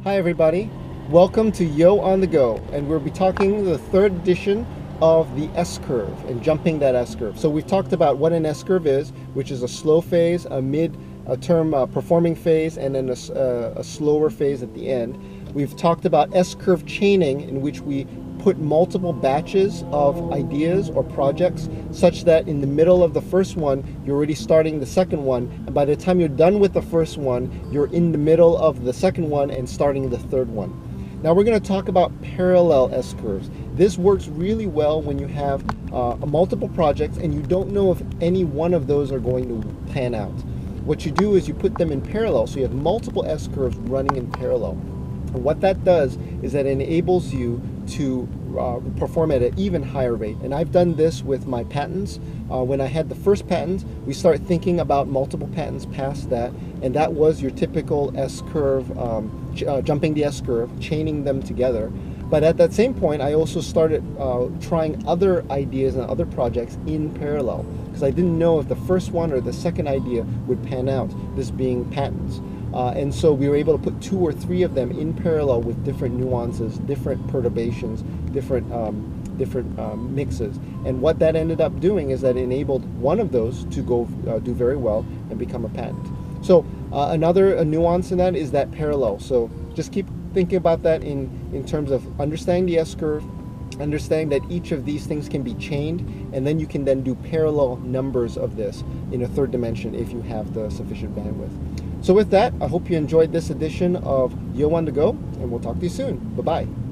Hi everybody, welcome to Yo on the Go, and we'll be talking the third edition of the S-curve and jumping that S-curve. So we've talked about what an S-curve is, which is a slow phase, a mid-term performing phase, and then a slower phase at the end. We've talked about S-curve chaining, in which we put multiple batches of ideas or projects such that in the middle of the first one you're already starting the second one, and by the time you're done with the first one you're in the middle of the second one and starting the third one. Now we're going to talk about parallel S-curves. This works really well when you have multiple projects and you don't know if any one of those are going to pan out. What you do is you put them in parallel, so you have multiple S-curves running in parallel. And what that does is that it enables you to perform at an even higher rate. And I've done this with my patents. When I had the first patent, we started thinking about multiple patents past that, and that was your typical S-curve, jumping the S-curve, chaining them together. But at that same point, I also started trying other ideas and other projects in parallel, because I didn't know if the first one or the second idea would pan out, this being patents. And so we were able to put 2 or 3 of them in parallel with different nuances, different perturbations, different mixes. And what that ended up doing is that it enabled one of those to go do very well and become a patent. So another nuance in that is that parallel. So just keep thinking about that in terms of understanding the S-curve, understanding that each of these things can be chained, and then you can then do parallel numbers of this in a third dimension if you have the sufficient bandwidth. So with that, I hope you enjoyed this edition of Yo on the Go, and we'll talk to you soon. Bye-bye.